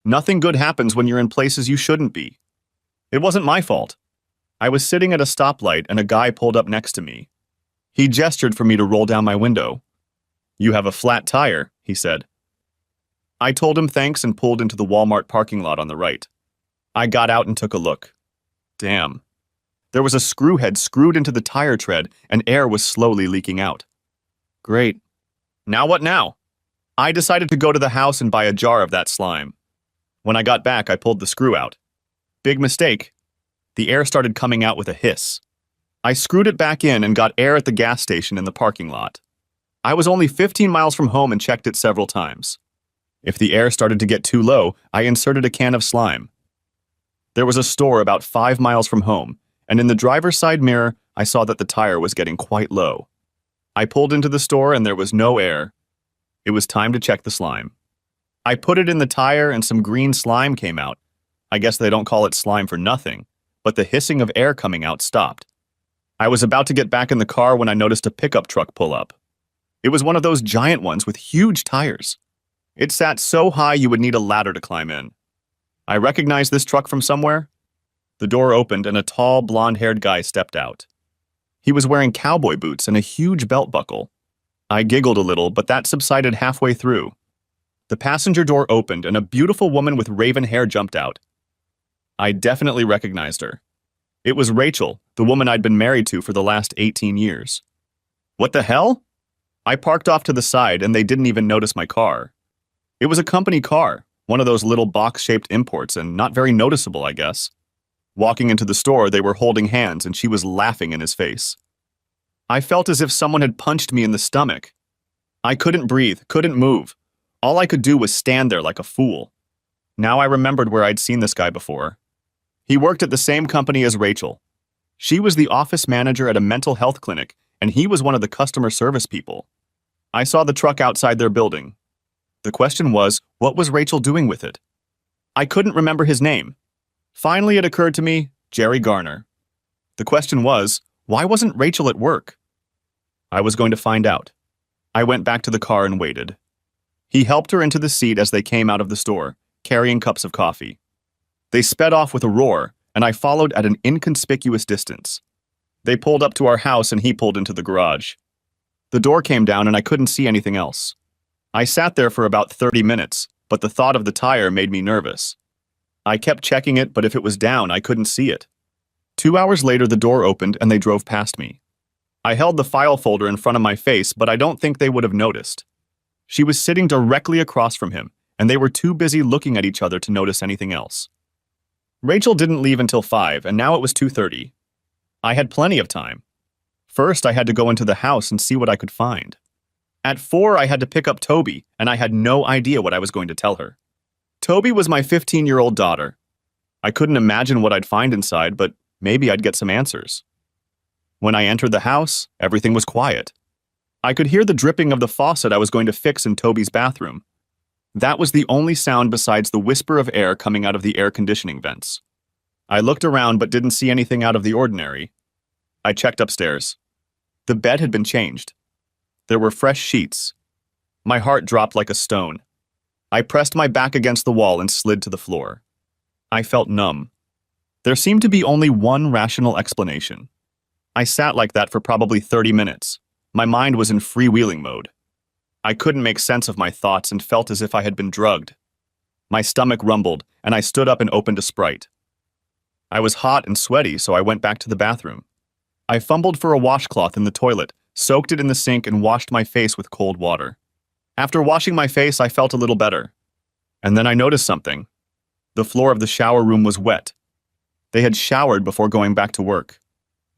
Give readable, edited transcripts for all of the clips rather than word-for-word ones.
Nothing good happens when you're in places you shouldn't be. It wasn't my fault. I was sitting at a stoplight and a guy pulled up next to me. He gestured for me to roll down my window. "You have a flat tire," he said. I told him thanks and pulled into the Walmart parking lot on the right. I got out and took a look. Damn. There was a screw head screwed into the tire tread and air was slowly leaking out. Great. Now what now? I decided to go to the house and buy a jar of that slime. When I got back, I pulled the screw out. Big mistake. The air started coming out with a hiss. I screwed it back in and got air at the gas station in the parking lot. I was only 15 miles from home and checked it several times. If the air started to get too low, I inserted a can of slime. There was a store about 5 miles from home, and in the driver's side mirror, I saw that the tire was getting quite low. I pulled into the store and there was no air. It was time to check the slime. I put it in the tire and some green slime came out. I guess they don't call it slime for nothing, but the hissing of air coming out stopped. I was about to get back in the car when I noticed a pickup truck pull up. It was one of those giant ones with huge tires. It sat so high you would need a ladder to climb in. I recognized this truck from somewhere. The door opened and a tall, blonde-haired guy stepped out. He was wearing cowboy boots and a huge belt buckle. I giggled a little, but that subsided halfway through. The passenger door opened and a beautiful woman with raven hair jumped out. I definitely recognized her. It was Rachel, the woman I'd been married to for the last 18 years. What the hell? I parked off to the side and they didn't even notice my car. It was a company car, one of those little box-shaped imports, and not very noticeable, I guess. Walking into the store, they were holding hands and she was laughing in his face. I felt as if someone had punched me in the stomach. I couldn't breathe, couldn't move. All I could do was stand there like a fool. Now I remembered where I'd seen this guy before. He worked at the same company as Rachel. She was the office manager at a mental health clinic, and he was one of the customer service people. I saw the truck outside their building. The question was, what was Rachel doing with it? I couldn't remember his name. Finally, it occurred to me, Jerry Garner. The question was, why wasn't Rachel at work? I was going to find out. I went back to the car and waited. He helped her into the seat as they came out of the store, carrying cups of coffee. They sped off with a roar, and I followed at an inconspicuous distance. They pulled up to our house and he pulled into the garage. The door came down and I couldn't see anything else. I sat there for about 30 minutes, but the thought of the tire made me nervous. I kept checking it, but if it was down, I couldn't see it. 2 hours later, the door opened and they drove past me. I held the file folder in front of my face, but I don't think they would have noticed. She was sitting directly across from him, and they were too busy looking at each other to notice anything else. Rachel didn't leave until 5, and now it was 2:30. I had plenty of time. First, I had to go into the house and see what I could find. At 4, I had to pick up Toby, and I had no idea what I was going to tell her. Toby was my 15-year-old daughter. I couldn't imagine what I'd find inside, but maybe I'd get some answers. When I entered the house, everything was quiet. I could hear the dripping of the faucet I was going to fix in Toby's bathroom. That was the only sound besides the whisper of air coming out of the air conditioning vents. I looked around but didn't see anything out of the ordinary. I checked upstairs. The bed had been changed. There were fresh sheets. My heart dropped like a stone. I pressed my back against the wall and slid to the floor. I felt numb. There seemed to be only one rational explanation. I sat like that for probably 30 minutes. My mind was in freewheeling mode. I couldn't make sense of my thoughts and felt as if I had been drugged. My stomach rumbled, and I stood up and opened a Sprite. I was hot and sweaty, so I went back to the bathroom. I fumbled for a washcloth in the toilet, soaked it in the sink, and washed my face with cold water. After washing my face, I felt a little better. And then I noticed something. The floor of the shower room was wet. They had showered before going back to work.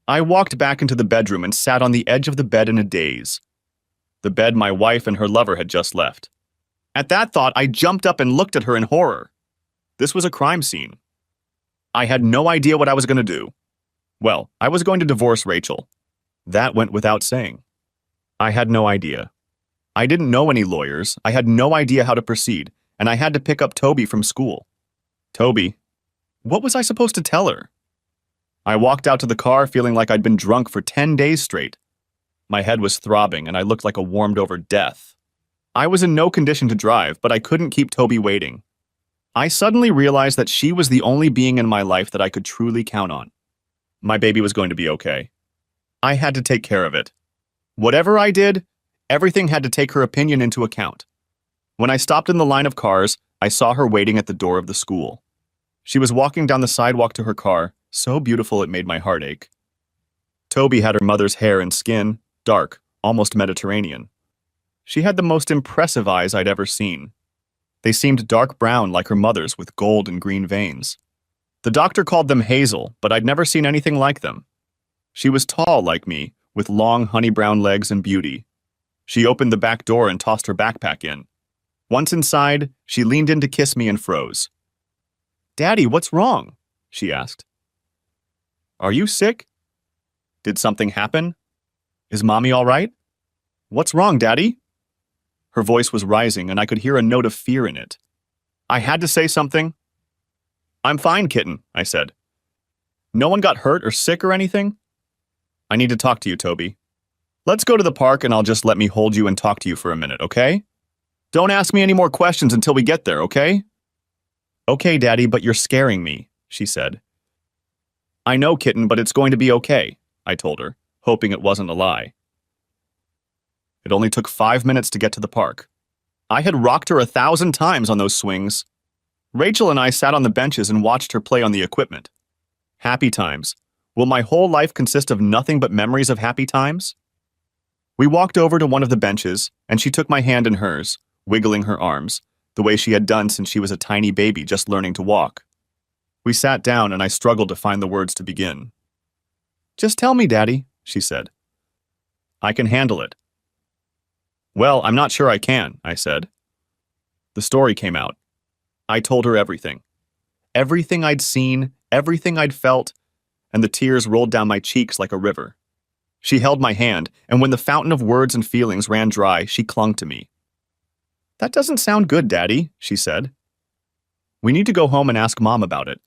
I walked back into the bedroom and sat on the edge of the bed in a daze. The bed my wife and her lover had just left. At that thought, I jumped up and looked at her in horror. This was a crime scene. I had no idea what I was going to do. Well, I was going to divorce Rachel. That went without saying. I had no idea. I didn't know any lawyers, I had no idea how to proceed, and I had to pick up Toby from school. Toby. What was I supposed to tell her? I walked out to the car feeling like I'd been drunk for 10 days straight. My head was throbbing and I looked like a warmed-over death. I was in no condition to drive, but I couldn't keep Toby waiting. I suddenly realized that she was the only being in my life that I could truly count on. My baby was going to be okay. I had to take care of it. Whatever I did, everything had to take her opinion into account. When I stopped in the line of cars, I saw her waiting at the door of the school. She was walking down the sidewalk to her car, so beautiful it made my heart ache. Toby had her mother's hair and skin, dark, almost Mediterranean. She had the most impressive eyes I'd ever seen. They seemed dark brown like her mother's with gold and green veins. The doctor called them hazel, but I'd never seen anything like them. She was tall like me, with long honey brown legs and beauty. She opened the back door and tossed her backpack in. Once inside, she leaned in to kiss me and froze. "Daddy, what's wrong?" she asked. "Are you sick? Did something happen? Is Mommy all right? What's wrong, Daddy?" Her voice was rising, and I could hear a note of fear in it. I had to say something. "I'm fine, kitten," I said. "No one got hurt or sick or anything?" "I need to talk to you, Toby. Let's go to the park and I'll just let me hold you and talk to you for a minute, okay? Don't ask me any more questions until we get there, okay?" "Okay, Daddy, but you're scaring me," she said. "I know, kitten, but it's going to be okay," I told her, hoping it wasn't a lie. It only took 5 minutes to get to the park. I had rocked her 1,000 times on those swings. Rachel and I sat on the benches and watched her play on the equipment. Happy times. Will my whole life consist of nothing but memories of happy times? We walked over to one of the benches, and she took my hand in hers, wiggling her arms, the way she had done since she was a tiny baby just learning to walk. We sat down, and I struggled to find the words to begin. "Just tell me, Daddy," she said. "I can handle it." "Well, I'm not sure I can," I said. The story came out. I told her everything. Everything I'd seen, everything I'd felt, and the tears rolled down my cheeks like a river. She held my hand, and when the fountain of words and feelings ran dry, she clung to me. "That doesn't sound good, Daddy," she said. "We need to go home and ask Mom about it."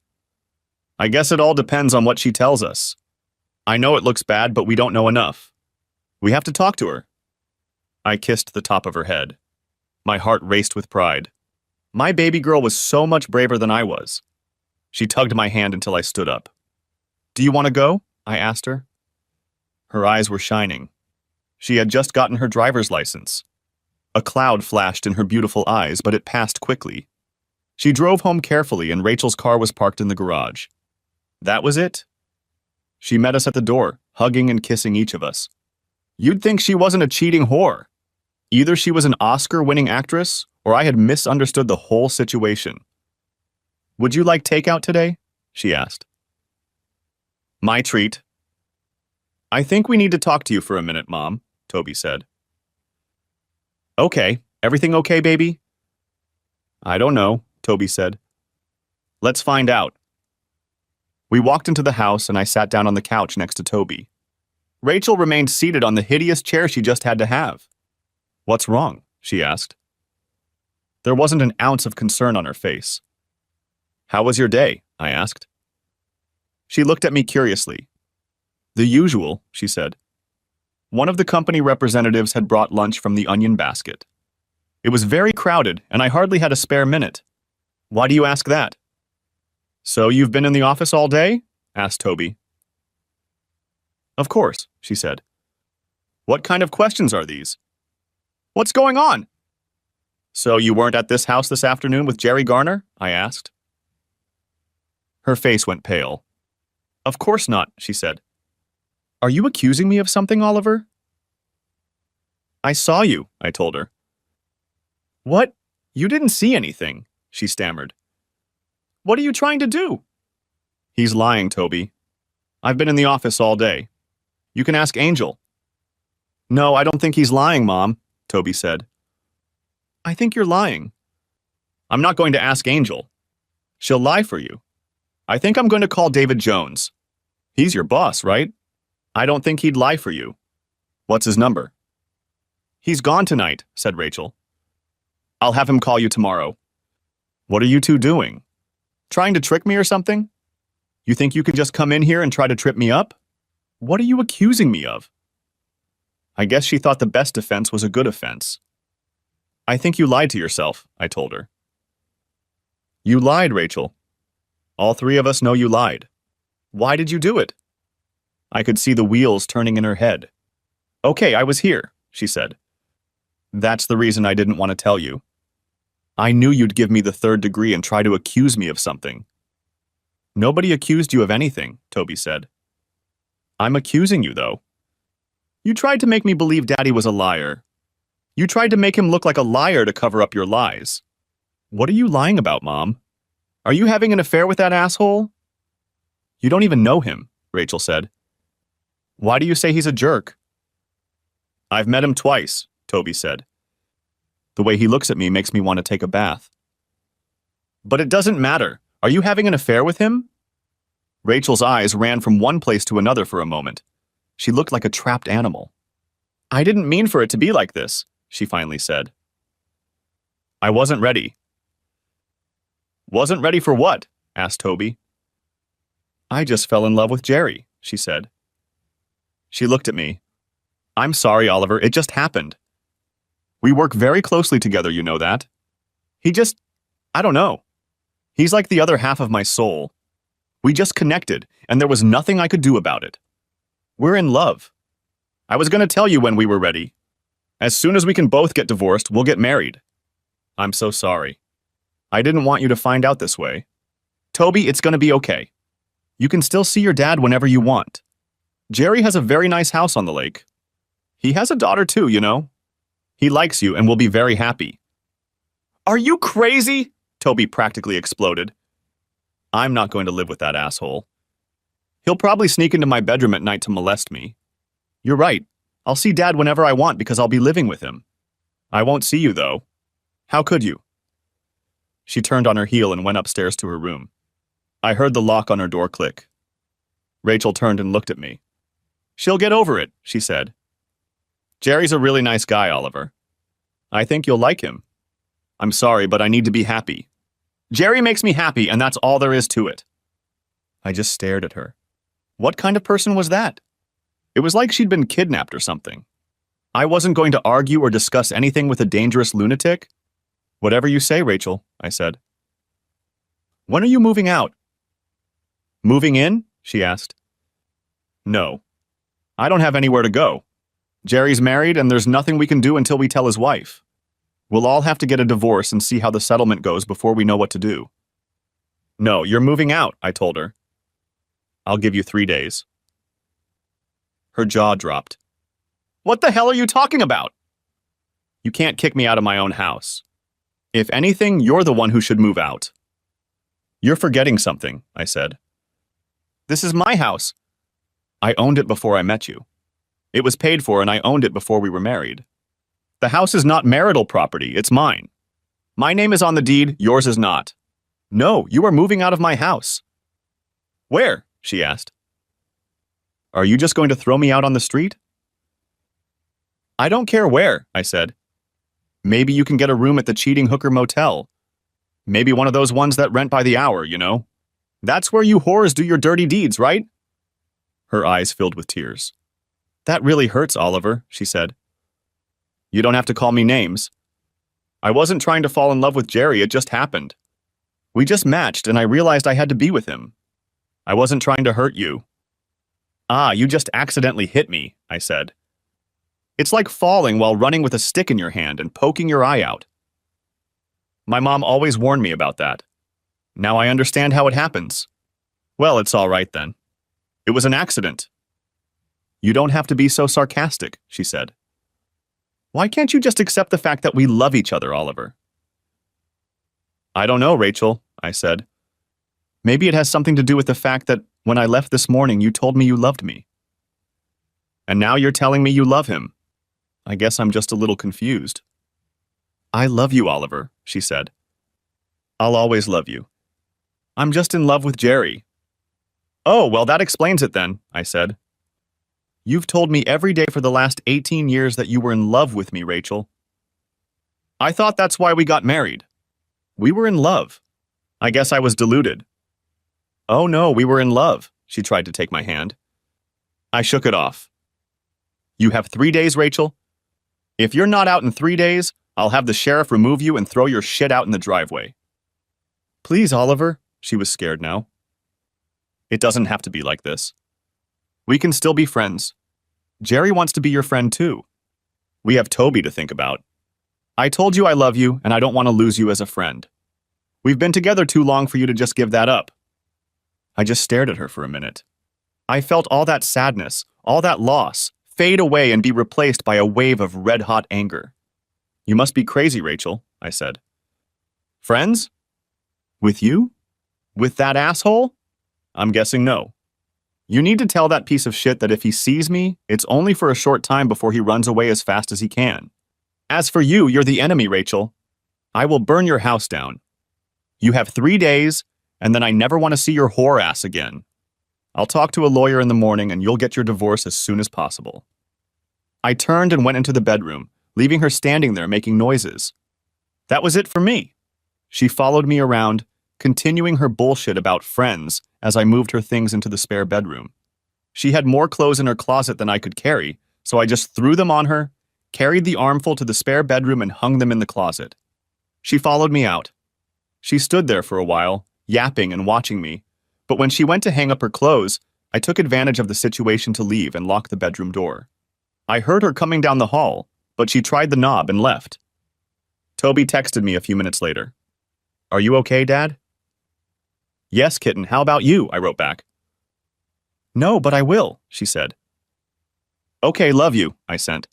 "I guess it all depends on what she tells us. I know it looks bad, but we don't know enough. We have to talk to her." I kissed the top of her head. My heart raced with pride. My baby girl was so much braver than I was. She tugged my hand until I stood up. "Do you want to go?" I asked her. Her eyes were shining. She had just gotten her driver's license. A cloud flashed in her beautiful eyes, but it passed quickly. She drove home carefully, and Rachel's car was parked in the garage. That was it. She met us at the door, hugging and kissing each of us. You'd think she wasn't a cheating whore. Either she was an Oscar-winning actress, or I had misunderstood the whole situation. "Would you like takeout today?" she asked. "My treat." "I think we need to talk to you for a minute, Mom," Toby said. "Okay. Everything okay, baby?" "I don't know," Toby said. "Let's find out." We walked into the house, and I sat down on the couch next to Toby. Rachel remained seated on the hideous chair she just had to have. "What's wrong?" she asked. There wasn't an ounce of concern on her face. "How was your day?" I asked. She looked at me curiously. "The usual," she said. One of the company representatives had brought lunch from the onion basket. It was very crowded, and I hardly had a spare minute. "Why do you ask that?" "So you've been in the office all day?" asked Toby. "Of course," she said. "What kind of questions are these?" "What's going on?" "So you weren't at this house this afternoon with Jerry Garner?" I asked. Her face went pale. "Of course not," she said. "Are you accusing me of something, Oliver?" "I saw you," I told her. "What? You didn't see anything," she stammered. "What are you trying to do?" "He's lying, Toby. I've been in the office all day. You can ask Angel." "No, I don't think he's lying, Mom," Toby said. "I think you're lying." "I'm not going to ask Angel. She'll lie for you. I think I'm going to call David Jones. He's your boss, right? I don't think he'd lie for you." "What's his number?" "He's gone tonight," said Rachel. "I'll have him call you tomorrow." "What are you two doing? Trying to trick me or something? You think you can just come in here and try to trip me up? What are you accusing me of?" I guess she thought the best defense was a good offense. "I think you lied to yourself," I told her. You lied, Rachel. All three of us know you lied. Why did you do it? I could see the wheels turning in her head. Okay, I was here, she said. That's the reason I didn't want to tell you. I knew you'd give me the third degree and try to accuse me of something. Nobody accused you of anything, Toby said. I'm accusing you, though. You tried to make me believe Daddy was a liar. You tried to make him look like a liar to cover up your lies. What are you lying about, Mom? Are you having an affair with that asshole? You don't even know him, Rachel said. Why do you say he's a jerk? I've met him twice, Toby said. The way he looks at me makes me want to take a bath. But it doesn't matter. Are you having an affair with him? Rachel's eyes ran from one place to another for a moment. She looked like a trapped animal. I didn't mean for it to be like this, she finally said. I wasn't ready. Wasn't ready for what? Asked Toby. I just fell in love with Jerry, she said. She looked at me. I'm sorry, Oliver, it just happened. We work very closely together, you know that. I don't know. He's like the other half of my soul. We just connected, and there was nothing I could do about it. We're in love. I was going to tell you when we were ready. As soon as we can both get divorced, we'll get married. I'm so sorry. I didn't want you to find out this way. Toby, it's going to be okay. You can still see your dad whenever you want. Jerry has a very nice house on the lake. He has a daughter too, you know. He likes you and will be very happy. Are you crazy? Toby practically exploded. I'm not going to live with that asshole. He'll probably sneak into my bedroom at night to molest me. You're right. I'll see Dad whenever I want because I'll be living with him. I won't see you, though. How could you? She turned on her heel and went upstairs to her room. I heard the lock on her door click. Rachel turned and looked at me. She'll get over it, she said. Jerry's a really nice guy, Oliver. I think you'll like him. I'm sorry, but I need to be happy. Jerry makes me happy, and that's all there is to it. I just stared at her. What kind of person was that? It was like she'd been kidnapped or something. I wasn't going to argue or discuss anything with a dangerous lunatic. Whatever you say, Rachel, I said. When are you moving out? Moving in? She asked. No. I don't have anywhere to go. Jerry's married, and there's nothing we can do until we tell his wife. We'll all have to get a divorce and see how the settlement goes before we know what to do. No, you're moving out, I told her. I'll give you 3 days. Her jaw dropped. What the hell are you talking about? You can't kick me out of my own house. If anything, you're the one who should move out. You're forgetting something, I said. This is my house. I owned it before I met you. It was paid for and I owned it before we were married. The house is not marital property, it's mine. My name is on the deed, yours is not. No, you are moving out of my house. Where? She asked. Are you just going to throw me out on the street? I don't care where, I said. Maybe you can get a room at the Cheating Hooker Motel. Maybe one of those ones that rent by the hour, you know? That's where you whores do your dirty deeds, right? Her eyes filled with tears. That really hurts, Oliver, she said. You don't have to call me names. I wasn't trying to fall in love with Jerry, it just happened. We just matched and I realized I had to be with him. I wasn't trying to hurt you. Ah, you just accidentally hit me, I said. It's like falling while running with a stick in your hand and poking your eye out. My mom always warned me about that. Now I understand how it happens. Well, it's all right then. It was an accident. You don't have to be so sarcastic, she said. Why can't you just accept the fact that we love each other, Oliver? I don't know, Rachel, I said. Maybe it has something to do with the fact that when I left this morning, you told me you loved me. And now you're telling me you love him. I guess I'm just a little confused. I love you, Oliver, she said. I'll always love you. I'm just in love with Jerry. Oh, well, that explains it then, I said. You've told me every day for the last 18 years that you were in love with me, Rachel. I thought that's why we got married. We were in love. I guess I was deluded. Oh no, we were in love, she tried to take my hand. I shook it off. You have 3 days, Rachel? If you're not out in 3 days, I'll have the sheriff remove you and throw your shit out in the driveway. Please, Oliver. She was scared now. It doesn't have to be like this. We can still be friends. Jerry wants to be your friend too. We have Toby to think about. I told you I love you, and I don't want to lose you as a friend. We've been together too long for you to just give that up. I just stared at her for a minute. I felt all that sadness, all that loss, fade away and be replaced by a wave of red-hot anger. You must be crazy, Rachel, I said. Friends? With you? With that asshole? I'm guessing no. You need to tell that piece of shit that if he sees me, it's only for a short time before he runs away as fast as he can. As for you, you're the enemy, Rachel. I will burn your house down. You have 3 days, and then I never want to see your whore ass again. I'll talk to a lawyer in the morning and you'll get your divorce as soon as possible. I turned and went into the bedroom, leaving her standing there making noises. That was it for me. She followed me around, continuing her bullshit about friends as I moved her things into the spare bedroom. She had more clothes in her closet than I could carry, so I just threw them on her, carried the armful to the spare bedroom and hung them in the closet. She followed me out. She stood there for a while, yapping and watching me, but when she went to hang up her clothes, I took advantage of the situation to leave and lock the bedroom door. I heard her coming down the hall, but she tried the knob and left. Toby texted me a few minutes later. Are you okay, Dad? Yes, kitten, how about you? I wrote back. No, but I will, she said. Okay, love you, I sent.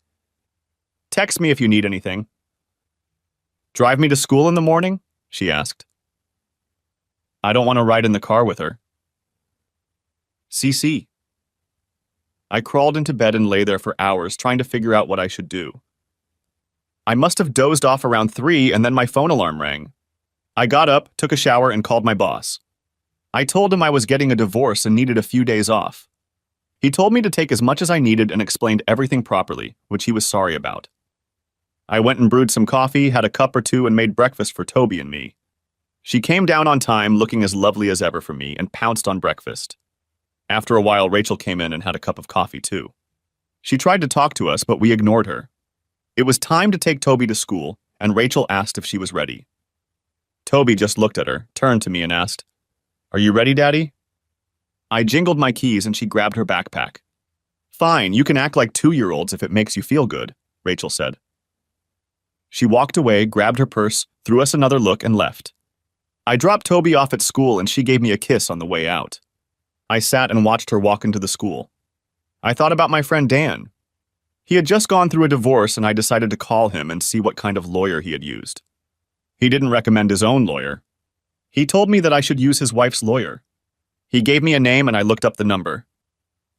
Text me if you need anything. Drive me to school in the morning? She asked. I don't want to ride in the car with her. CC. I crawled into bed and lay there for hours trying to figure out what I should do. I must have dozed off around 3 and then my phone alarm rang. I got up, took a shower, and called my boss. I told him I was getting a divorce and needed a few days off. He told me to take as much as I needed and explained everything properly, which he was sorry about. I went and brewed some coffee, had a cup or two, and made breakfast for Toby and me. She came down on time, looking as lovely as ever for me, and pounced on breakfast. After a while, Rachel came in and had a cup of coffee too. She tried to talk to us, but we ignored her. It was time to take Toby to school, and Rachel asked if she was ready. Toby just looked at her, turned to me and asked, Are you ready, Daddy? I jingled my keys and she grabbed her backpack. Fine, you can act like 2-year-olds if it makes you feel good, Rachel said. She walked away, grabbed her purse, threw us another look, and left. I dropped Toby off at school and she gave me a kiss on the way out. I sat and watched her walk into the school. I thought about my friend Dan. He had just gone through a divorce and I decided to call him and see what kind of lawyer he had used. He didn't recommend his own lawyer. He told me that I should use his wife's lawyer. He gave me a name and I looked up the number.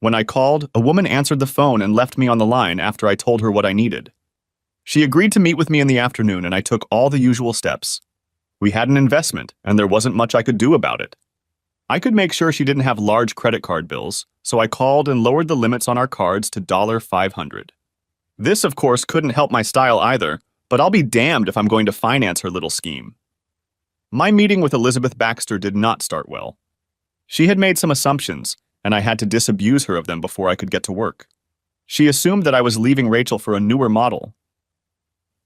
When I called, a woman answered the phone and left me on the line after I told her what I needed. She agreed to meet with me in the afternoon and I took all the usual steps. We had an investment and there wasn't much I could do about it. I could make sure she didn't have large credit card bills, so I called and lowered the limits on our cards to $500. This, of course, couldn't help my style either, but I'll be damned if I'm going to finance her little scheme. My meeting with Elizabeth Baxter did not start well. She had made some assumptions, and I had to disabuse her of them before I could get to work. She assumed that I was leaving Rachel for a newer model.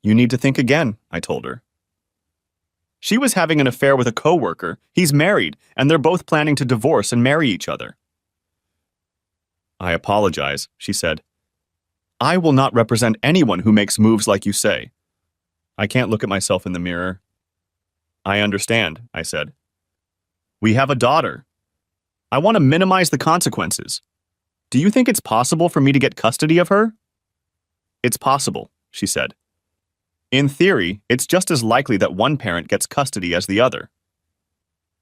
You need to think again, I told her. She was having an affair with a coworker. He's married, and they're both planning to divorce and marry each other. I apologize, she said. I will not represent anyone who makes moves like you say. I can't look at myself in the mirror. I understand, I said. We have a daughter. I want to minimize the consequences. Do you think it's possible for me to get custody of her? It's possible, she said. In theory, it's just as likely that one parent gets custody as the other.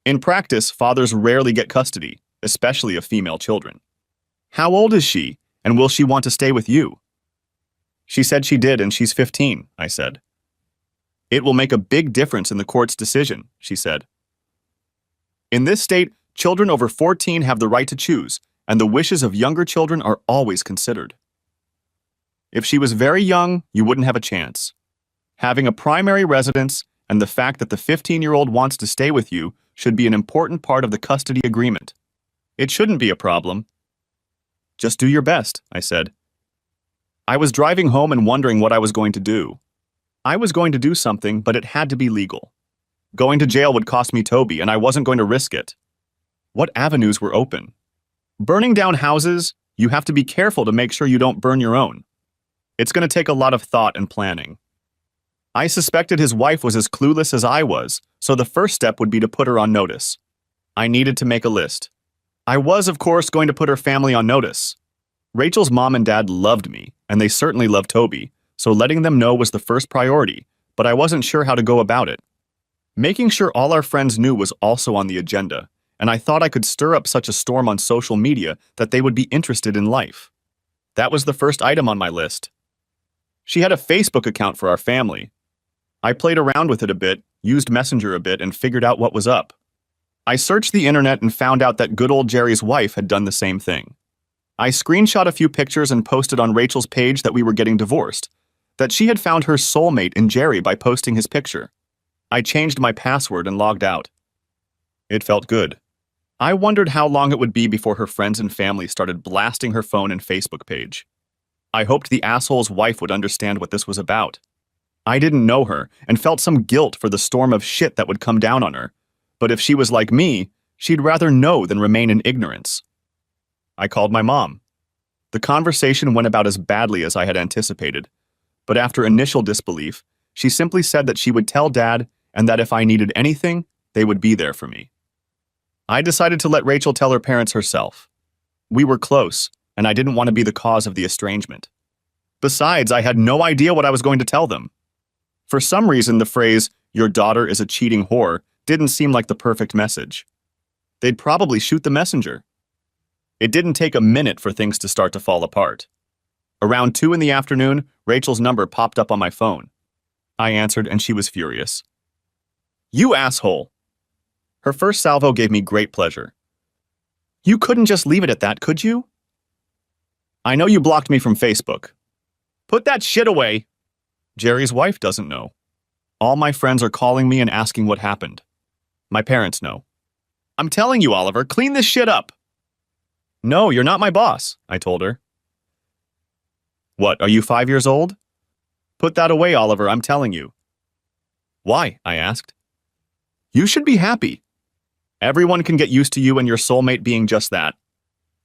In practice, fathers rarely get custody, especially of female children. How old is she, and will she want to stay with you? She said she did, and she's 15, I said. It will make a big difference in the court's decision, she said. In this state, children over 14 have the right to choose, and the wishes of younger children are always considered. If she was very young, you wouldn't have a chance. Having a primary residence and the fact that the 15-year-old wants to stay with you should be an important part of the custody agreement. It shouldn't be a problem. Just do your best, I said. I was driving home and wondering what I was going to do. I was going to do something, but it had to be legal. Going to jail would cost me Toby, and I wasn't going to risk it. What avenues were open? Burning down houses, you have to be careful to make sure you don't burn your own. It's going to take a lot of thought and planning. I suspected his wife was as clueless as I was, so the first step would be to put her on notice. I needed to make a list. I was, of course, going to put her family on notice. Rachel's mom and dad loved me, and they certainly loved Toby, so letting them know was the first priority, but I wasn't sure how to go about it. Making sure all our friends knew was also on the agenda, and I thought I could stir up such a storm on social media that they would be interested in life. That was the first item on my list. She had a Facebook account for our family. I played around with it a bit, used Messenger a bit, and figured out what was up. I searched the internet and found out that good old Jerry's wife had done the same thing. I screenshot a few pictures and posted on Rachel's page that we were getting divorced, that she had found her soulmate in Jerry by posting his picture. I changed my password and logged out. It felt good. I wondered how long it would be before her friends and family started blasting her phone and Facebook page. I hoped the asshole's wife would understand what this was about. I didn't know her and felt some guilt for the storm of shit that would come down on her, but if she was like me, she'd rather know than remain in ignorance. I called my mom. The conversation went about as badly as I had anticipated, but after initial disbelief, she simply said that she would tell Dad and that if I needed anything, they would be there for me. I decided to let Rachel tell her parents herself. We were close, and I didn't want to be the cause of the estrangement. Besides, I had no idea what I was going to tell them. For some reason, the phrase, "your daughter is a cheating whore," didn't seem like the perfect message. They'd probably shoot the messenger. It didn't take a minute for things to start to fall apart. Around 2 in the afternoon, Rachel's number popped up on my phone. I answered, and she was furious. "You asshole!" Her first salvo gave me great pleasure. "You couldn't just leave it at that, could you?" "I know you blocked me from Facebook." "Put that shit away!" "Jerry's wife doesn't know. All my friends are calling me and asking what happened. My parents know." "I'm telling you, Oliver, clean this shit up." "No, you're not my boss," I told her. "What, are you 5 years old?" "Put that away, Oliver, I'm telling you." "Why?" I asked. "You should be happy. Everyone can get used to you and your soulmate being just that.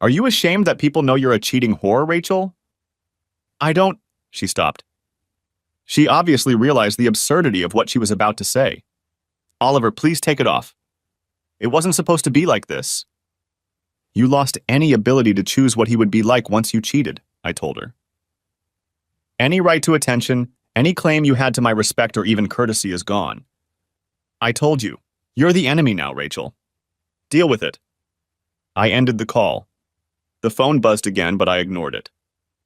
Are you ashamed that people know you're a cheating whore, Rachel?" "I don't—" She stopped. She obviously realized the absurdity of what she was about to say. "Oliver, please take it off. It wasn't supposed to be like this." "You lost any ability to choose what he would be like once you cheated," I told her. "Any right to attention, any claim you had to my respect or even courtesy is gone. I told you, you're the enemy now, Rachel. Deal with it." I ended the call. The phone buzzed again, but I ignored it.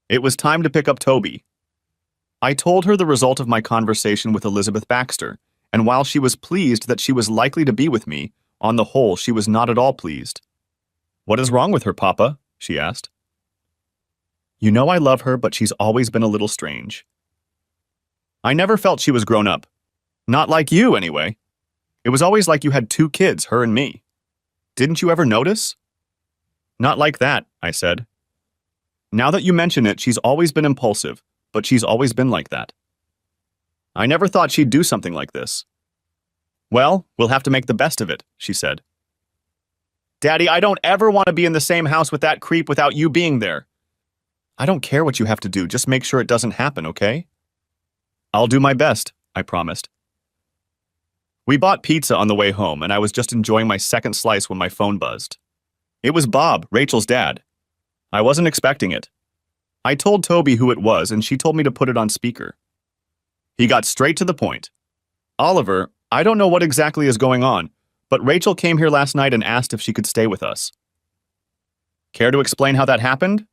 It was time to pick up Toby. I told her the result of my conversation with Elizabeth Baxter, and while she was pleased that she was likely to be with me, on the whole, she was not at all pleased. "What is wrong with her, Papa?" she asked. "You know I love her, but she's always been a little strange." "I never felt she was grown up. Not like you, anyway. It was always like you had 2 kids, her and me. Didn't you ever notice?" "Not like that," I said. "Now that you mention it, she's always been impulsive, but she's always been like that. I never thought she'd do something like this." "Well, we'll have to make the best of it," she said. "Daddy, I don't ever want to be in the same house with that creep without you being there." "I don't care what you have to do, just make sure it doesn't happen, okay?" "I'll do my best," I promised. We bought pizza on the way home, and I was just enjoying my second slice when my phone buzzed. It was Bob, Rachel's dad. I wasn't expecting it. I told Toby who it was, and she told me to put it on speaker. He got straight to the point. "Oliver, I don't know what exactly is going on, but Rachel came here last night and asked if she could stay with us." "Care to explain how that happened?"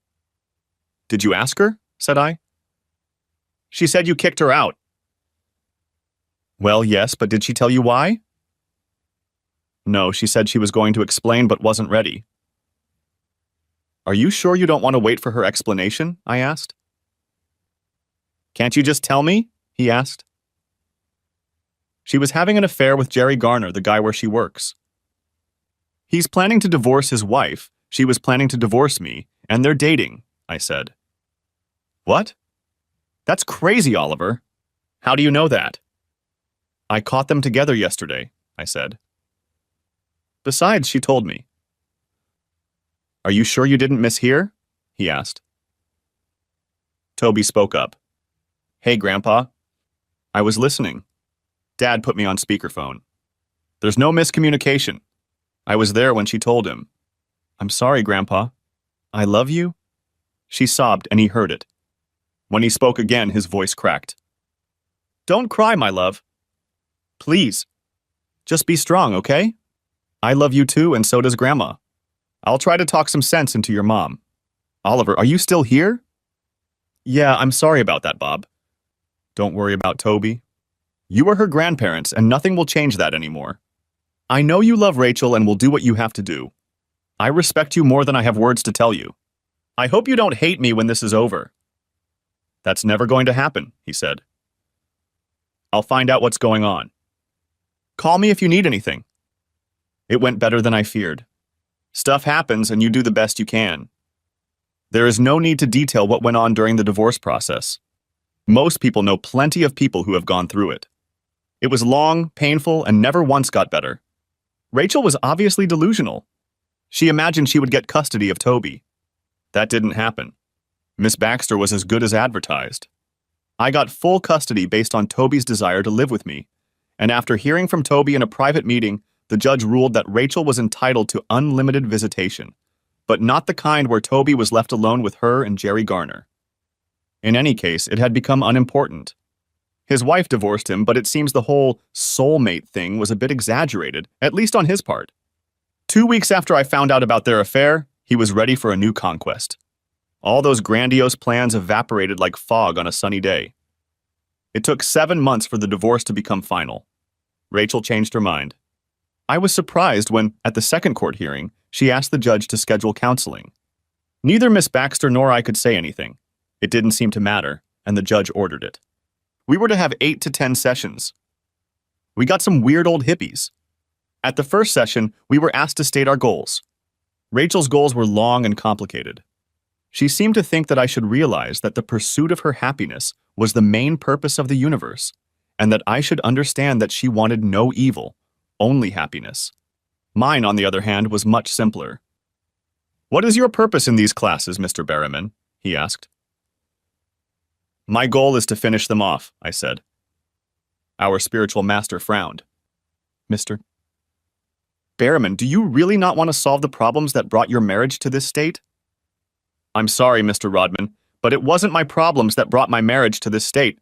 "Did you ask her?" said I. "She said you kicked her out." "Well, yes, but did she tell you why?" "No, she said she was going to explain but wasn't ready." "Are you sure you don't want to wait for her explanation?" I asked. "Can't you just tell me?" he asked. "She was having an affair with Jerry Garner, the guy where she works. He's planning to divorce his wife, she was planning to divorce me, and they're dating," I said. "What? That's crazy, Oliver. How do you know that?" "I caught them together yesterday. I said. Besides, she told me. Are you sure you didn't mishear? He asked. Toby spoke up. Hey, Grandpa. I was listening. Dad put me on speakerphone. There's no miscommunication. I was there when she told him. I'm sorry, Grandpa. I love you? She sobbed, and he heard it. When he spoke again, his voice cracked. Don't cry, my love. Please. Just be strong, okay? I love you too, and so does Grandma. I'll try to talk some sense into your mom. Oliver, are you still here? Yeah, I'm sorry about that, Bob. Don't worry about Toby. You are her grandparents, and nothing will change that anymore. I know you love Rachel and will do what you have to do. I respect you more than I have words to tell you. I hope you don't hate me when this is over. That's never going to happen, he said. I'll find out what's going on. Call me if you need anything. It went better than I feared. Stuff happens and you do the best you can. There is no need to detail what went on during the divorce process. Most people know plenty of people who have gone through it. It was long, painful, and never once got better. Rachel was obviously delusional. She imagined she would get custody of Toby. That didn't happen. Miss Baxter was as good as advertised. I got full custody based on Toby's desire to live with me, and after hearing from Toby in a private meeting, the judge ruled that Rachel was entitled to unlimited visitation, but not the kind where Toby was left alone with her and Jerry Garner. In any case, it had become unimportant. His wife divorced him, but it seems the whole soulmate thing was a bit exaggerated, at least on his part. 2 weeks after I found out about their affair, he was ready for a new conquest. All those grandiose plans evaporated like fog on a sunny day. It took 7 months for the divorce to become final. Rachel changed her mind. I was surprised when, at the second court hearing, she asked the judge to schedule counseling. Neither Miss Baxter nor I could say anything. It didn't seem to matter, and the judge ordered it. We were to have 8 to 10 sessions. We got some weird old hippies. At the first session, we were asked to state our goals. Rachel's goals were long and complicated. She seemed to think that I should realize that the pursuit of her happiness was the main purpose of the universe, and that I should understand that she wanted no evil, only happiness. Mine, on the other hand, was much simpler. What is your purpose in these classes, Mr. Berriman? He asked. My goal is to finish them off, I said. Our spiritual master frowned. Mr. Berriman, do you really not want to solve the problems that brought your marriage to this state? I'm sorry, Mr. Rodman, but it wasn't my problems that brought my marriage to this state.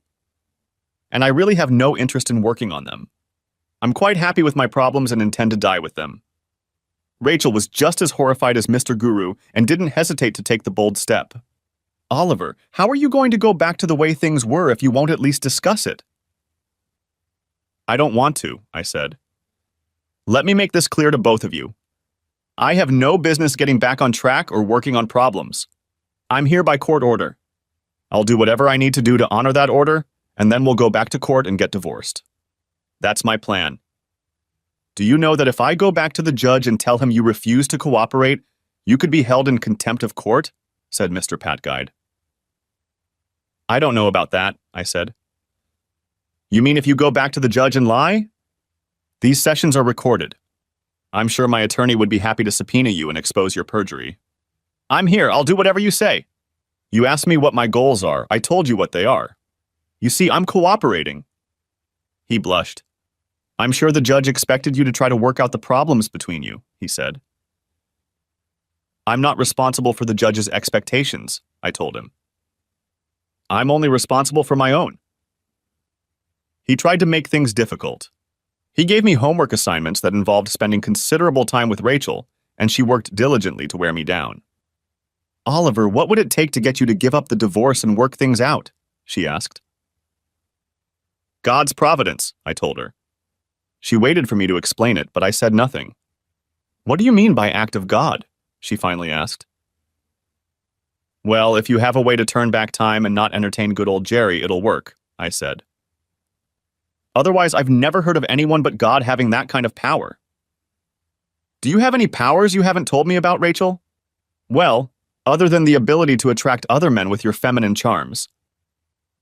And I really have no interest in working on them. I'm quite happy with my problems and intend to die with them. Rachel was just as horrified as Mr. Guru and didn't hesitate to take the bold step. Oliver, how are you going to go back to the way things were if you won't at least discuss it? I don't want to, I said. Let me make this clear to both of you. I have no business getting back on track or working on problems. I'm here by court order. I'll do whatever I need to do to honor that order, and then we'll go back to court and get divorced. That's my plan. Do you know that if I go back to the judge and tell him you refuse to cooperate, you could be held in contempt of court? Said Mr. Pat Guide. I don't know about that, I said. You mean if you go back to the judge and lie? These sessions are recorded. I'm sure my attorney would be happy to subpoena you and expose your perjury. I'm here, I'll do whatever you say. You asked me what my goals are, I told you what they are. You see, I'm cooperating. He blushed. I'm sure the judge expected you to try to work out the problems between you, he said. I'm not responsible for the judge's expectations, I told him. I'm only responsible for my own. He tried to make things difficult. He gave me homework assignments that involved spending considerable time with Rachel, and she worked diligently to wear me down. Oliver, what would it take to get you to give up the divorce and work things out? She asked. God's providence, I told her. She waited for me to explain it, but I said nothing. What do you mean by act of God? She finally asked. Well, if you have a way to turn back time and not entertain good old Jerry, it'll work, I said. Otherwise, I've never heard of anyone but God having that kind of power. Do you have any powers you haven't told me about, Rachel? Well, other than the ability to attract other men with your feminine charms.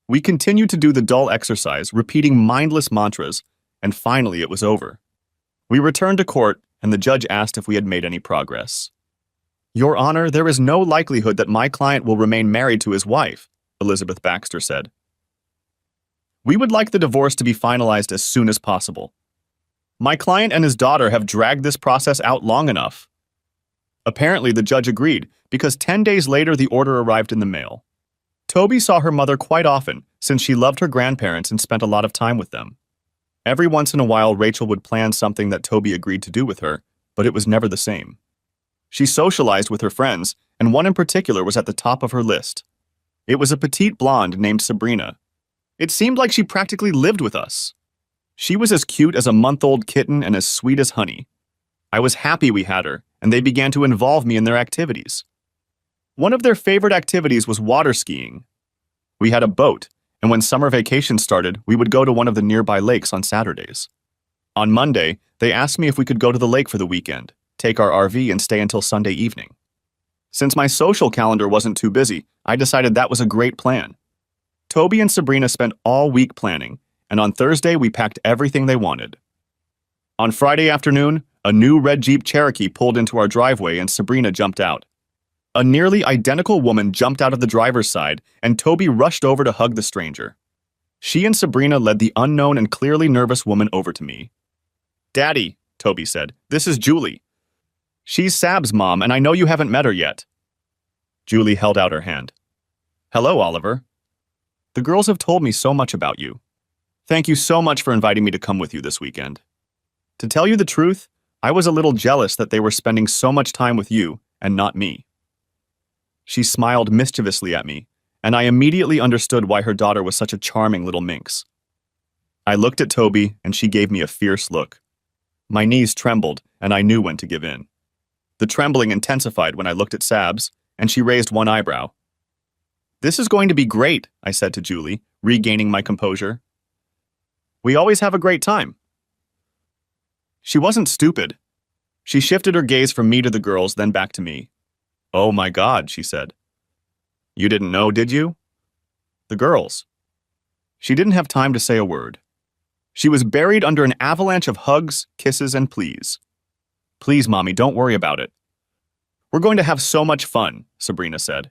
We continued to do the dull exercise, repeating mindless mantras, and finally it was over. We returned to court, and the judge asked if we had made any progress. Your Honor, there is no likelihood that my client will remain married to his wife, Elizabeth Baxter said. We would like the divorce to be finalized as soon as possible. My client and his daughter have dragged this process out long enough. Apparently, the judge agreed, because 10 days later the order arrived in the mail. Toby saw her mother quite often, since she loved her grandparents and spent a lot of time with them. Every once in a while, Rachel would plan something that Toby agreed to do with her, but it was never the same. She socialized with her friends, and one in particular was at the top of her list. It was a petite blonde named Sabrina. It seemed like she practically lived with us. She was as cute as a month-old kitten and as sweet as honey. I was happy we had her, and they began to involve me in their activities. One of their favorite activities was water skiing. We had a boat, and when summer vacation started, we would go to one of the nearby lakes on Saturdays. On Monday, they asked me if we could go to the lake for the weekend, take our RV, and stay until Sunday evening. Since my social calendar wasn't too busy, I decided that was a great plan. Toby and Sabrina spent all week planning, and on Thursday we packed everything they wanted. On Friday afternoon, a new red Jeep Cherokee pulled into our driveway and Sabrina jumped out. A nearly identical woman jumped out of the driver's side, and Toby rushed over to hug the stranger. She and Sabrina led the unknown and clearly nervous woman over to me. Daddy, Toby said, this is Julie. She's Sab's mom, and I know you haven't met her yet. Julie held out her hand. Hello, Oliver. The girls have told me so much about you. Thank you so much for inviting me to come with you this weekend. To tell you the truth, I was a little jealous that they were spending so much time with you and not me. She smiled mischievously at me, and I immediately understood why her daughter was such a charming little minx. I looked at Toby, and she gave me a fierce look. My knees trembled, and I knew when to give in. The trembling intensified when I looked at Sabs, and she raised one eyebrow. This is going to be great, I said to Julie, regaining my composure. We always have a great time. She wasn't stupid. She shifted her gaze from me to the girls, then back to me. Oh my God, she said. You didn't know, did you? The girls. She didn't have time to say a word. She was buried under an avalanche of hugs, kisses, and pleas. Please, Mommy, don't worry about it. We're going to have so much fun, Sabrina said.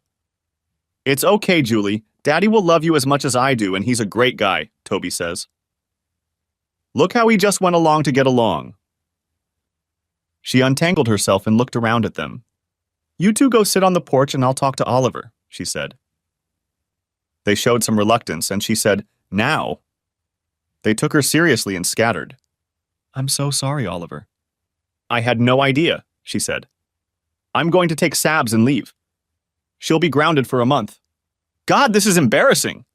It's okay, Julie. Daddy will love you as much as I do, and he's a great guy, Toby says. Look how he just went along to get along. She untangled herself and looked around at them. You two go sit on the porch and I'll talk to Oliver, she said. They showed some reluctance, and she said, now. They took her seriously and scattered. I'm so sorry, Oliver. I had no idea, she said. I'm going to take Sabs and leave. She'll be grounded for a month. God, this is embarrassing.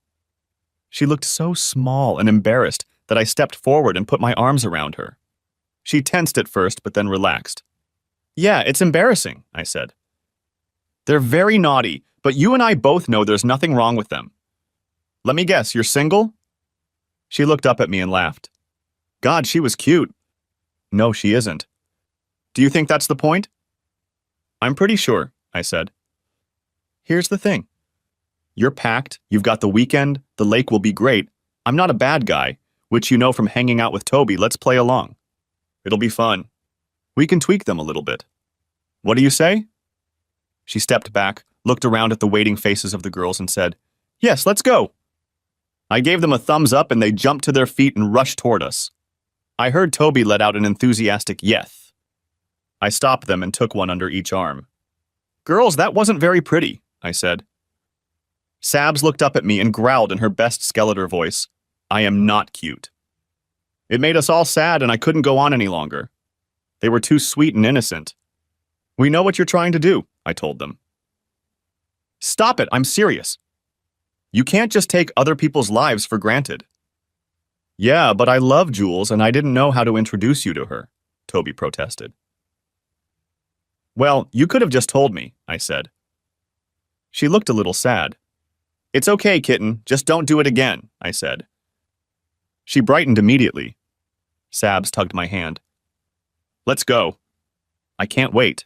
She looked so small and embarrassed that I stepped forward and put my arms around her. She tensed at first, but then relaxed. Yeah, it's embarrassing, I said. They're very naughty, but you and I both know there's nothing wrong with them. Let me guess, you're single? She looked up at me and laughed. God, she was cute. No, she isn't. Do you think that's the point? I'm pretty sure, I said. Here's the thing. You're packed, you've got the weekend, the lake will be great. I'm not a bad guy, which you know from hanging out with Toby. Let's play along. It'll be fun. We can tweak them a little bit. What do you say? She stepped back, looked around at the waiting faces of the girls and said, Yes, let's go. I gave them a thumbs up and they jumped to their feet and rushed toward us. I heard Toby let out an enthusiastic yes. I stopped them and took one under each arm. Girls, that wasn't very pretty, I said. Sabs looked up at me and growled in her best Skeletor voice, I am not cute. It made us all sad and I couldn't go on any longer. They were too sweet and innocent. We know what you're trying to do, I told them. Stop it, I'm serious. You can't just take other people's lives for granted. Yeah, but I love Jules and I didn't know how to introduce you to her, Toby protested. Well, you could have just told me, I said. She looked a little sad. It's okay, kitten, just don't do it again, I said. She brightened immediately. Sabs tugged my hand. Let's go. I can't wait.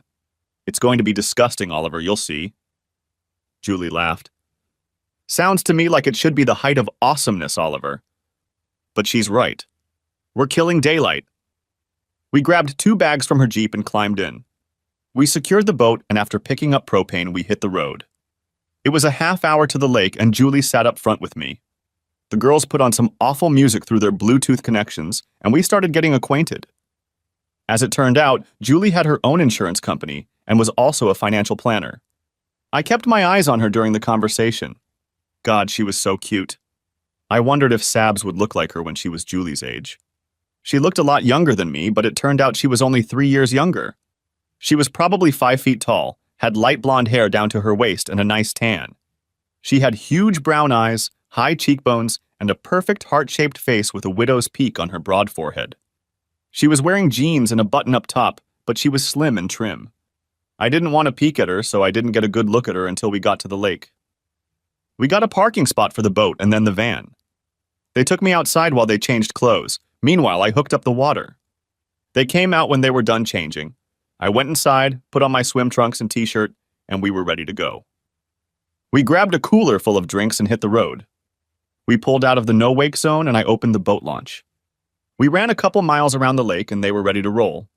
It's going to be disgusting, Oliver, you'll see. Julie laughed. Sounds to me like it should be the height of awesomeness, Oliver. But she's right. We're killing daylight. We grabbed 2 bags from her Jeep and climbed in. We secured the boat, and after picking up propane, we hit the road. It was a half hour to the lake, and Julie sat up front with me. The girls put on some awful music through their Bluetooth connections, and we started getting acquainted. As it turned out, Julie had her own insurance company and was also a financial planner. I kept my eyes on her during the conversation. God, she was so cute. I wondered if Sabs would look like her when she was Julie's age. She looked a lot younger than me, but it turned out she was only 3 years younger. She was probably 5 feet tall, had light blonde hair down to her waist and a nice tan. She had huge brown eyes, high cheekbones, and a perfect heart-shaped face with a widow's peak on her broad forehead. She was wearing jeans and a button-up top, but she was slim and trim. I didn't want to peek at her, so I didn't get a good look at her until we got to the lake. We got a parking spot for the boat and then the van. They took me outside while they changed clothes. Meanwhile, I hooked up the water. They came out when they were done changing. I went inside, put on my swim trunks and t-shirt, and we were ready to go. We grabbed a cooler full of drinks and hit the road. We pulled out of the no-wake zone and I opened the boat launch. We ran a couple miles around the lake and they were ready to roll.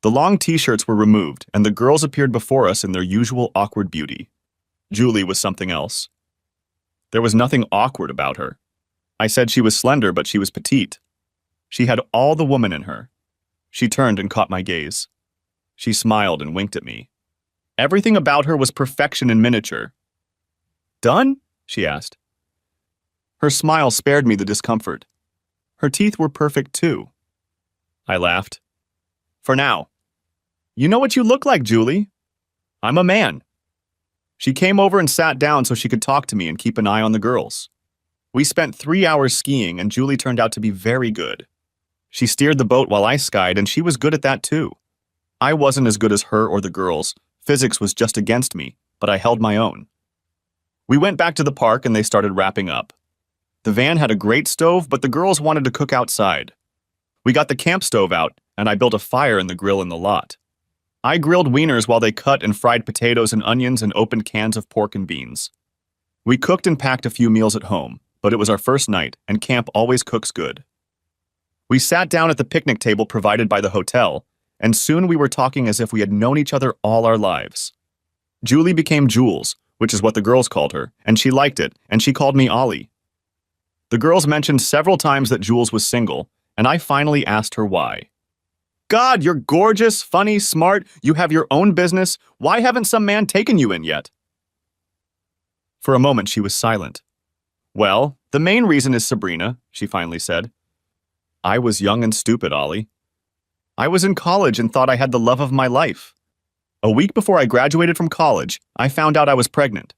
The long t-shirts were removed and the girls appeared before us in their usual awkward beauty. Julie was something else. There was nothing awkward about her. I said she was slender, but she was petite. She had all the woman in her. She turned and caught my gaze. She smiled and winked at me. Everything about her was perfection in miniature. "Done?" she asked. Her smile spared me the discomfort. Her teeth were perfect too. I laughed. "For now. You know what you look like, Julie. I'm a man." She came over and sat down so she could talk to me and keep an eye on the girls. We spent 3 hours skiing and Julie turned out to be very good. She steered the boat while I skied and she was good at that too. I wasn't as good as her or the girls. Physics was just against me, but I held my own. We went back to the park and they started wrapping up. The van had a grate stove, but the girls wanted to cook outside. We got the camp stove out, and I built a fire in the grill in the lot. I grilled wieners while they cut and fried potatoes and onions and opened cans of pork and beans. We cooked and packed a few meals at home, but it was our first night, and camp always cooks good. We sat down at the picnic table provided by the hotel, and soon we were talking as if we had known each other all our lives. Julie became Jules, which is what the girls called her, and she liked it, and she called me Ollie. The girls mentioned several times that Jules was single, and I finally asked her why. "God, you're gorgeous, funny, smart, you have your own business. Why haven't some man taken you in yet?" For a moment, she was silent. "Well, the main reason is Sabrina," she finally said. "I was young and stupid, Ollie. I was in college and thought I had the love of my life. A week before I graduated from college, I found out I was pregnant.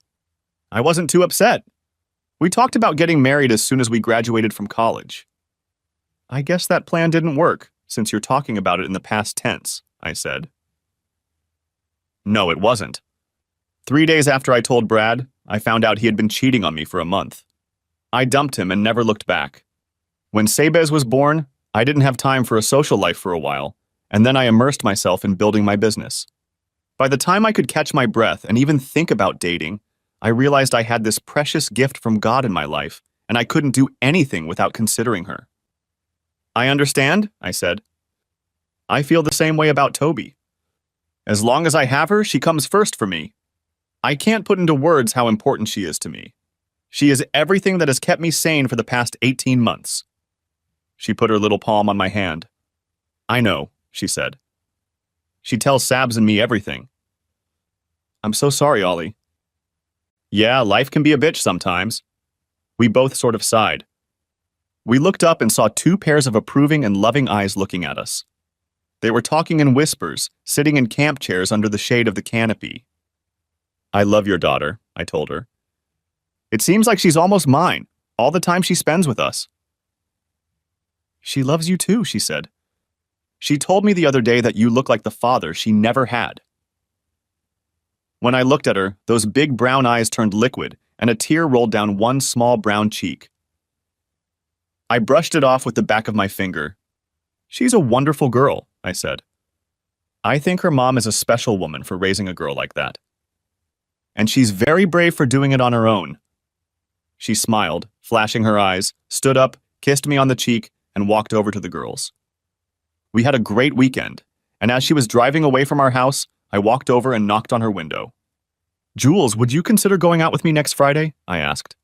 I wasn't too upset. We talked about getting married as soon as we graduated from college." "I guess that plan didn't work, since you're talking about it in the past tense," I said. "No, it wasn't. 3 days after I told Brad, I found out he had been cheating on me for a month. I dumped him and never looked back. When Sabez was born, I didn't have time for a social life for a while, and then I immersed myself in building my business. By the time I could catch my breath and even think about dating, I realized I had this precious gift from God in my life, and I couldn't do anything without considering her." "I understand," I said. "I feel the same way about Toby. As long as I have her, she comes first for me. I can't put into words how important she is to me. She is everything that has kept me sane for the past 18 months. She put her little palm on my hand. "I know," she said. "She tells Sabs and me everything." "I'm so sorry, Ollie." "Yeah, life can be a bitch sometimes." We both sort of sighed. We looked up and saw 2 pairs of approving and loving eyes looking at us. They were talking in whispers, sitting in camp chairs under the shade of the canopy. "I love your daughter," I told her. "It seems like she's almost mine, all the time she spends with us." "She loves you too," she said. "She told me the other day that you look like the father she never had." When I looked at her, those big brown eyes turned liquid, and a tear rolled down one small brown cheek. I brushed it off with the back of my finger. "She's a wonderful girl," I said. "I think her mom is a special woman for raising a girl like that. And she's very brave for doing it on her own." She smiled, flashing her eyes, stood up, kissed me on the cheek, and walked over to the girls. We had a great weekend, and as she was driving away from our house, I walked over and knocked on her window. Jules, would you consider going out with me next Friday? I asked.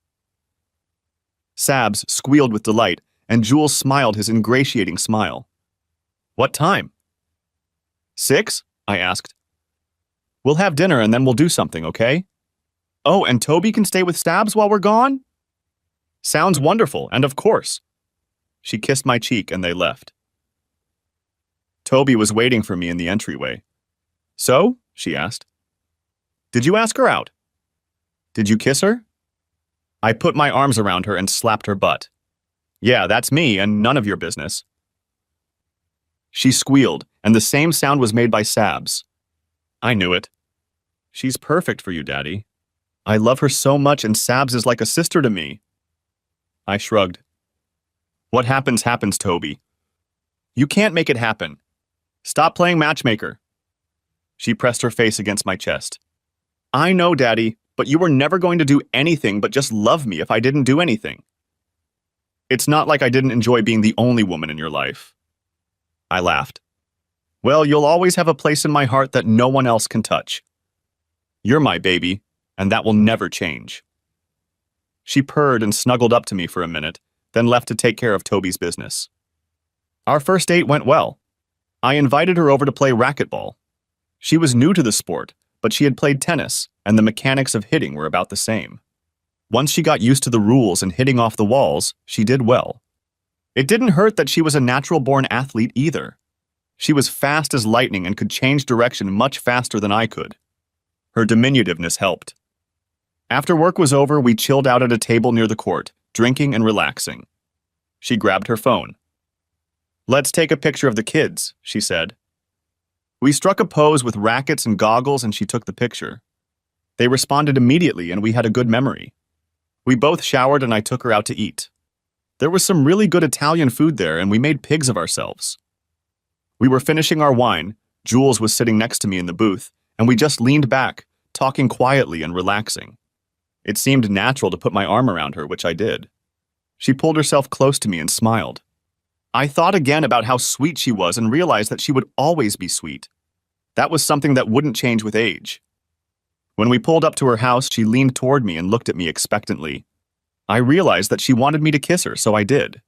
Sabs squealed with delight, and Jules smiled his ingratiating smile. What time? 6? I asked. We'll have dinner and then we'll do something, okay? Oh, and Toby can stay with Sabs while we're gone? Sounds wonderful, and of course. She kissed my cheek and they left. Toby was waiting for me in the entryway. So? She asked. Did you ask her out? Did you kiss her? I put my arms around her and slapped her butt. Yeah, that's me and none of your business. She squealed, and the same sound was made by Sabs. I knew it. She's perfect for you, Daddy. I love her so much and Sabs is like a sister to me. I shrugged. What happens, happens, Toby. You can't make it happen. Stop playing matchmaker. She pressed her face against my chest. I know, Daddy, but you were never going to do anything but just love me if I didn't do anything. It's not like I didn't enjoy being the only woman in your life. I laughed. Well, you'll always have a place in my heart that no one else can touch. You're my baby, and that will never change. She purred and snuggled up to me for a minute, then left to take care of Toby's business. Our first date went well. I invited her over to play racquetball. She was new to the sport, but she had played tennis, and the mechanics of hitting were about the same. Once she got used to the rules and hitting off the walls, she did well. It didn't hurt that she was a natural-born athlete either. She was fast as lightning and could change direction much faster than I could. Her diminutiveness helped. After work was over, we chilled out at a table near the court, drinking and relaxing. She grabbed her phone. Let's take a picture of the kids, she said. We struck a pose with rackets and goggles and she took the picture. They responded immediately and we had a good memory. We both showered and I took her out to eat. There was some really good Italian food there and we made pigs of ourselves. We were finishing our wine, Jules was sitting next to me in the booth, and we just leaned back, talking quietly and relaxing. It seemed natural to put my arm around her, which I did. She pulled herself close to me and smiled. I thought again about how sweet she was and realized that she would always be sweet. That was something that wouldn't change with age. When we pulled up to her house, she leaned toward me and looked at me expectantly. I realized that she wanted me to kiss her, so I did.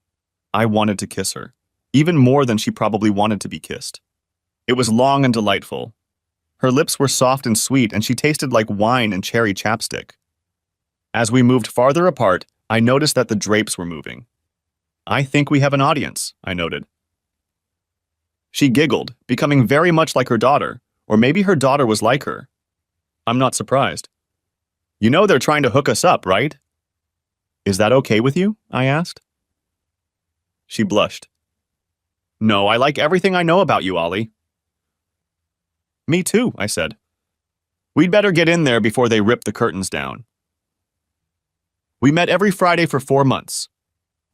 I wanted to kiss her, even more than she probably wanted to be kissed. It was long and delightful. Her lips were soft and sweet, and she tasted like wine and cherry chapstick. As we moved farther apart, I noticed that the drapes were moving. I think we have an audience, I noted. She giggled, becoming very much like her daughter, or maybe her daughter was like her. I'm not surprised. You know they're trying to hook us up, right? Is that okay with you? I asked. She blushed. No, I like everything I know about you, Ollie. Me too, I said. We'd better get in there before they rip the curtains down. We met every Friday for 4 months.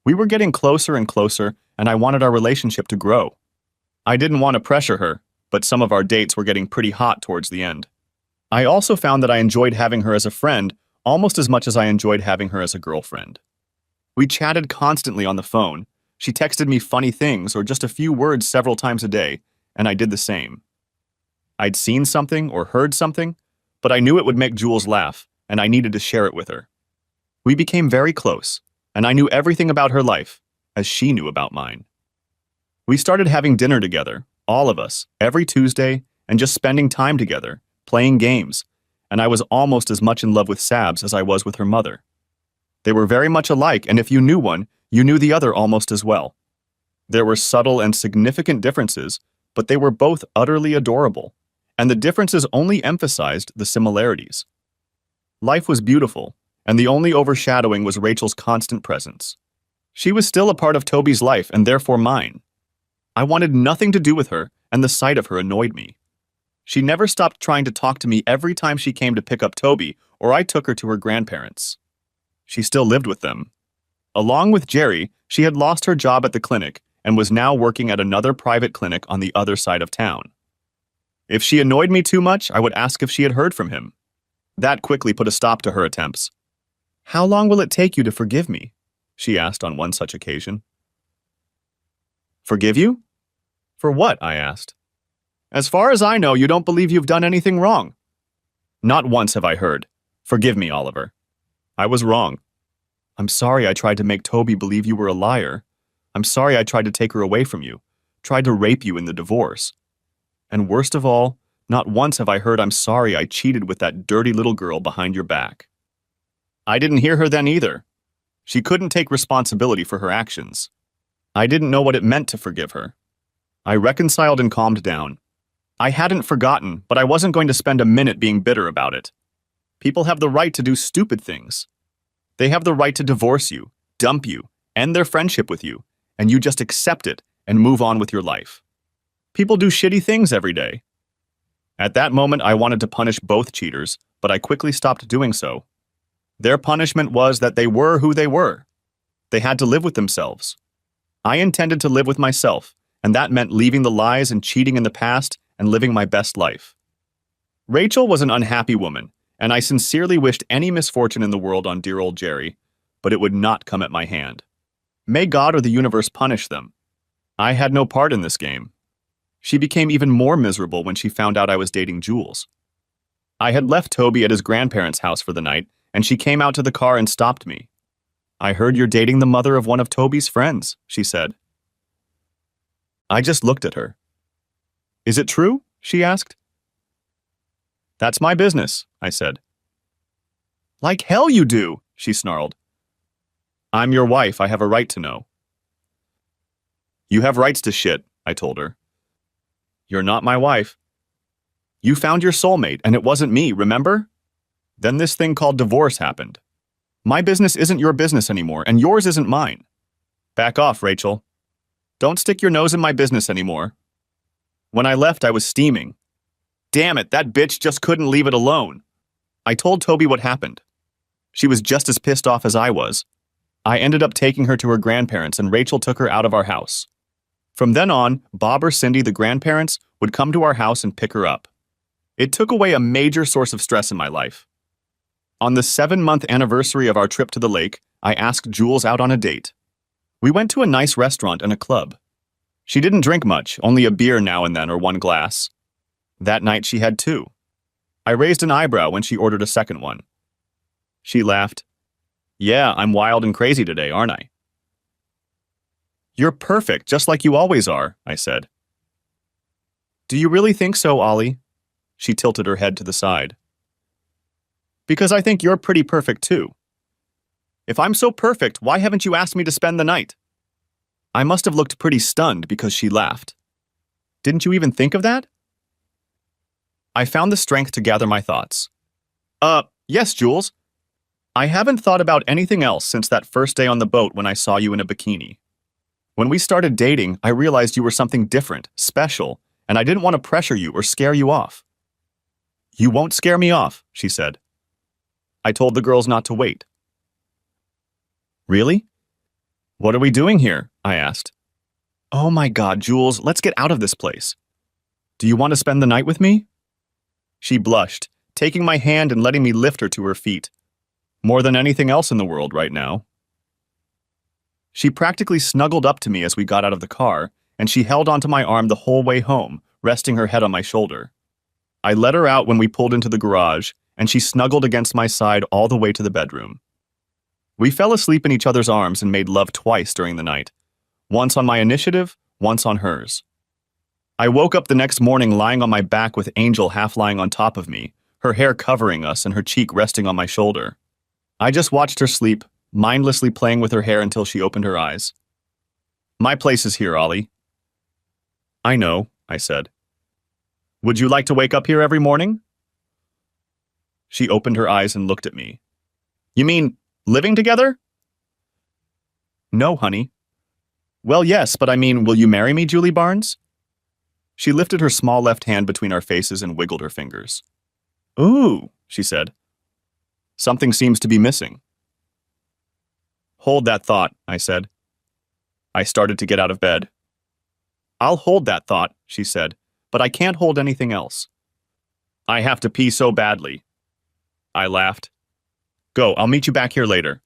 We were getting closer and closer, and I wanted our relationship to grow. I didn't want to pressure her, but some of our dates were getting pretty hot towards the end. I also found that I enjoyed having her as a friend almost as much as I enjoyed having her as a girlfriend. We chatted constantly on the phone. She texted me funny things or just a few words several times a day, and I did the same. I'd seen something or heard something, but I knew it would make Jules laugh, and I needed to share it with her. We became very close, and I knew everything about her life, as she knew about mine. We started having dinner together, all of us, every Tuesday, and just spending time together, playing games, and I was almost as much in love with Sabs as I was with her mother. They were very much alike, and if you knew one, you knew the other almost as well. There were subtle and significant differences, but they were both utterly adorable, and the differences only emphasized the similarities. Life was beautiful, and the only overshadowing was Rachel's constant presence. She was still a part of Toby's life and therefore mine. I wanted nothing to do with her, and the sight of her annoyed me. She never stopped trying to talk to me every time she came to pick up Toby or I took her to her grandparents. She still lived with them. Along with Jerry, she had lost her job at the clinic and was now working at another private clinic on the other side of town. If she annoyed me too much, I would ask if she had heard from him. That quickly put a stop to her attempts. How long will it take you to forgive me? She asked on one such occasion. Forgive you? For what? I asked. As far as I know, you don't believe you've done anything wrong. Not once have I heard. Forgive me, Oliver. I was wrong. I'm sorry I tried to make Toby believe you were a liar. I'm sorry I tried to take her away from you, tried to rape you in the divorce. And worst of all, not once have I heard I'm sorry I cheated with that dirty little girl behind your back. I didn't hear her then either. She couldn't take responsibility for her actions. I didn't know what it meant to forgive her. I reconciled and calmed down. I hadn't forgotten, but I wasn't going to spend a minute being bitter about it. People have the right to do stupid things. They have the right to divorce you, dump you, end their friendship with you, and you just accept it and move on with your life. People do shitty things every day. At that moment, I wanted to punish both cheaters, but I quickly stopped doing so. Their punishment was that they were who they were. They had to live with themselves. I intended to live with myself, and that meant leaving the lies and cheating in the past and living my best life. Rachel was an unhappy woman, and I sincerely wished any misfortune in the world on dear old Jerry, but it would not come at my hand. May God or the universe punish them. I had no part in this game. She became even more miserable when she found out I was dating Jules. I had left Toby at his grandparents' house for the night, and she came out to the car and stopped me. I heard you're dating the mother of one of Toby's friends, she said. I just looked at her. Is it true? She asked. That's my business, I said. Like hell you do, she snarled. I'm your wife, I have a right to know. You have rights to shit, I told her. You're not my wife. You found your soulmate, and it wasn't me, remember? Then this thing called divorce happened. My business isn't your business anymore, and yours isn't mine. Back off, Rachel. Don't stick your nose in my business anymore. When I left, I was steaming. Damn it, that bitch just couldn't leave it alone. I told Toby what happened. She was just as pissed off as I was. I ended up taking her to her grandparents, and Rachel took her out of our house. From then on, Bob or Cindy, the grandparents, would come to our house and pick her up. It took away a major source of stress in my life. On the 7-month anniversary of our trip to the lake, I asked Jules out on a date. We went to a nice restaurant and a club. She didn't drink much, only a beer now and then or one glass. That night she had 2. I raised an eyebrow when she ordered a second one. She laughed. Yeah, I'm wild and crazy today, aren't I? You're perfect, just like you always are, I said. Do you really think so, Ollie? She tilted her head to the side. Because I think you're pretty perfect too. If I'm so perfect, why haven't you asked me to spend the night? I must have looked pretty stunned because she laughed. Didn't you even think of that? I found the strength to gather my thoughts. Yes, Jules. I haven't thought about anything else since that first day on the boat when I saw you in a bikini. When we started dating, I realized you were something different, special, and I didn't want to pressure you or scare you off. You won't scare me off, she said. I told the girls not to wait. Really? What are we doing here? I asked. Oh my God, Jules, let's get out of this place. Do you want to spend the night with me? She blushed, taking my hand and letting me lift her to her feet. More than anything else in the world right now. She practically snuggled up to me as we got out of the car, and she held onto my arm the whole way home, resting her head on my shoulder. I let her out when we pulled into the garage, and she snuggled against my side all the way to the bedroom. We fell asleep in each other's arms and made love twice during the night, once on my initiative, once on hers. I woke up the next morning lying on my back with Angel half lying on top of me, her hair covering us and her cheek resting on my shoulder. I just watched her sleep, mindlessly playing with her hair until she opened her eyes. My place is here, Ollie. I know, I said. Would you like to wake up here every morning? She opened her eyes and looked at me. You mean living together? No, honey. Well, yes, but I mean, will you marry me, Julie Barnes? She lifted her small left hand between our faces and wiggled her fingers. Ooh, she said. Something seems to be missing. Hold that thought, I said. I started to get out of bed. I'll hold that thought, she said, but I can't hold anything else. I have to pee so badly. I laughed. Go, I'll meet you back here later.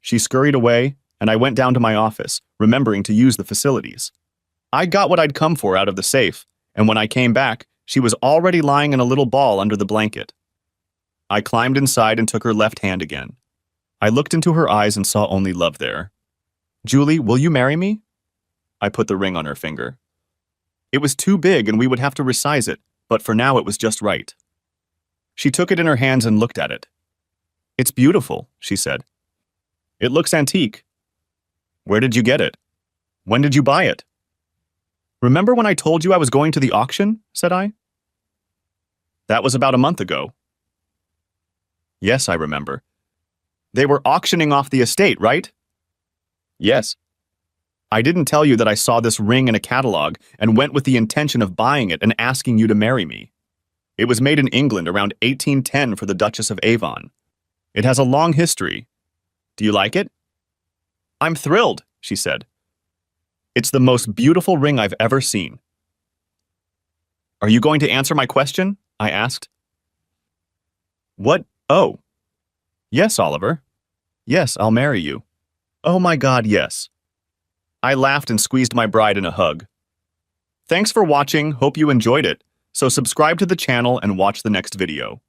She scurried away, and I went down to my office, remembering to use the facilities. I got what I'd come for out of the safe, and when I came back, she was already lying in a little ball under the blanket. I climbed inside and took her left hand again. I looked into her eyes and saw only love there. Julie, will you marry me? I put the ring on her finger. It was too big and we would have to resize it, but for now it was just right. She took it in her hands and looked at it. It's beautiful, she said. It looks antique. Where did you get it? When did you buy it? Remember when I told you I was going to the auction? Said I. That was about a month ago. Yes, I remember. They were auctioning off the estate, right? Yes. I didn't tell you that I saw this ring in a catalog and went with the intention of buying it and asking you to marry me. It was made in England around 1810 for the Duchess of Avon. It has a long history. Do you like it? I'm thrilled, she said. It's the most beautiful ring I've ever seen. Are you going to answer my question? I asked. What? Oh. Yes, Oliver. Yes, I'll marry you. Oh my God, yes. I laughed and squeezed my bride in a hug. Thanks for watching, hope you enjoyed it. So subscribe to the channel and watch the next video.